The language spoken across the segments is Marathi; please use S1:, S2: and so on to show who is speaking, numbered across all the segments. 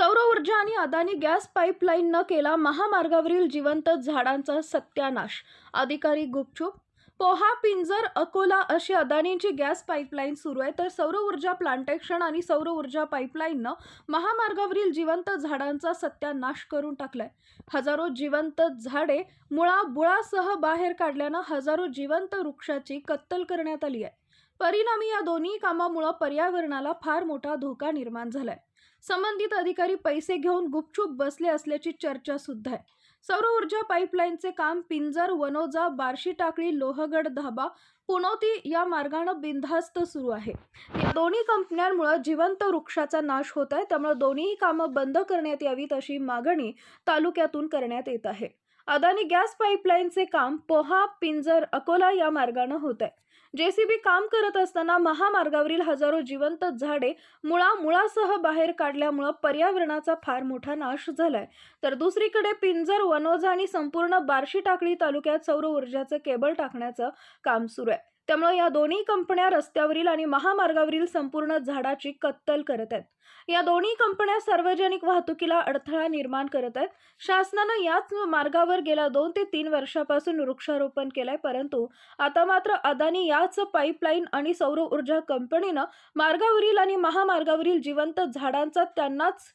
S1: सौर ऊर्जा आणि अदानी गॅस पाईपलाईन न केला महामार्गावरील जिवंत झाडांचा सत्यानाश। अधिकारी गुपचूप। पोहा, पिंजर, अकोला अशी अदानींची गॅस पाईपलाईन सुरू आहे, तर सौर ऊर्जा प्लांटेशन आणि सौर ऊर्जा पाईपलाईननं महामार्गावरील जिवंत झाडांचा सत्यानाश करून टाकलाय। हजारो जिवंत झाडे मुळासह बाहेर काढल्यानं हजारो जिवंत वृक्षाची कत्तल करण्यात आली आहे। परिणामी या दोन्ही कामामुळे पर्यावरणाला फार मोठा धोका निर्माण झालाय। संबंधित अधिकारी पैसे घेऊन गुपचूप बसले असल्याची चर्चा सुद्धा आहे। सौर ऊर्जा पाईपलाईनचे काम पिंजर, वनोजा, बार्शी टाकळी, लोहगड धाबा, पुनोती या मार्गाने बिनधास्त सुरू आहे। या दोन्ही कंपन्यांमुळे जिवंत वृक्षाचा नाश होत आहे, त्यामुळे दोन्ही कामं बंद करण्यात यावीत अशी मागणी तालुक्यातून करण्यात येत आहे। अदानी गॅस पाईपलाईनचे काम पोहा, पिंजर, अकोला या मार्गाने होत आहे। जेसीबी काम करत असताना महामार्गावरील हजारो जिवंत झाडे मुळासह बाहेर काढल्यामुळे पर्यावरणाचा फार मोठा नाश झालाय, तर दुसरीकडे पिंजर, वनोजा आणि संपूर्ण बार्शी टाकळी तालुक्यात सौर ऊर्जाचं केबल टाकण्याचं काम सुरू आहे। त्यामुळे या दोन्ही कंपन्या रस्त्यावरील आणि महामार्गावरील संपूर्ण झाडाची कत्तल करत आहेत। या दोन्ही कंपन्या सार्वजनिक वाहतुकीला अडथळा निर्माण करत आहेत। शासनाने याच मार्गावर गेल्या 2 ते 3 वर्षापासून वृक्षारोपण केलंय, परंतु आता मात्र अदानी याच पाईपलाईन आणि सौर ऊर्जा कंपनीनं मार्गावरील आणि महामार्गावरील जिवंत झाडांचा त्यांनाच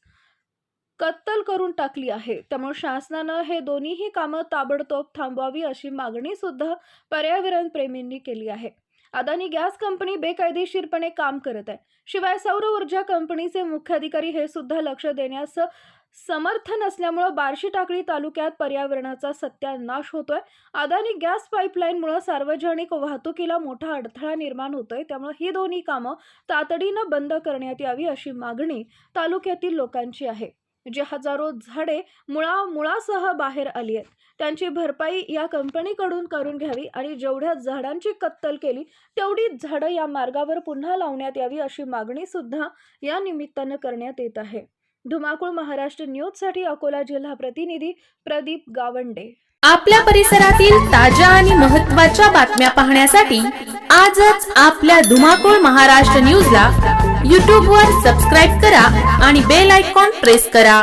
S1: कत्तल करून टाकली आहे। त्यामुळे शासनानं हे दोन्हीही कामं ताबडतोब थांबवावी अशी मागणी सुद्धा पर्यावरण प्रेमींनी केली आहे। अदानी गॅस कंपनी बेकायदेशीरपणे काम करत आहे, शिवाय सौर ऊर्जा कंपनीचे मुख्य अधिकारी हे सुद्धा लक्ष देण्यास समर्थ नसल्यामुळे बार्शी टाकळी तालुक्यात पर्यावरणाचा सत्यानाश होतोय। अदानी गॅस पाईपलाईनमुळे सार्वजनिक वाहतुकीला मोठा अडथळा निर्माण होतोय, त्यामुळे ही दोन्ही कामं तातडीनं बंद करण्यात यावी अशी मागणी तालुक्यातील लोकांची आहे। जे हजारो झाडे मुळासह बाहेर आली आहेत, त्यांची भरपाई या कंपनीकडून करून घ्यावी आणि जेवढ्या झाडांची कत्तल केली तेवढीच झाडं या मार्गावर पुन्हा लावण्यात यावी अशी मागणी सुद्धा या निमित्तानं करण्यात येत आहे। धुमाकूळ महाराष्ट्र न्यूजसाठी अकोला जिल्हा प्रतिनिधी प्रदीप गावंडे।
S2: आपल्या परिसरातील ताज्या आणि महत्त्वाच्या बातम्या पाहण्यासाठी आजच आपल्या धुमाकूळ महाराष्ट्र न्यूजला YouTube वर सबस्क्राइब करा आणि बेल आयकॉन प्रेस करा।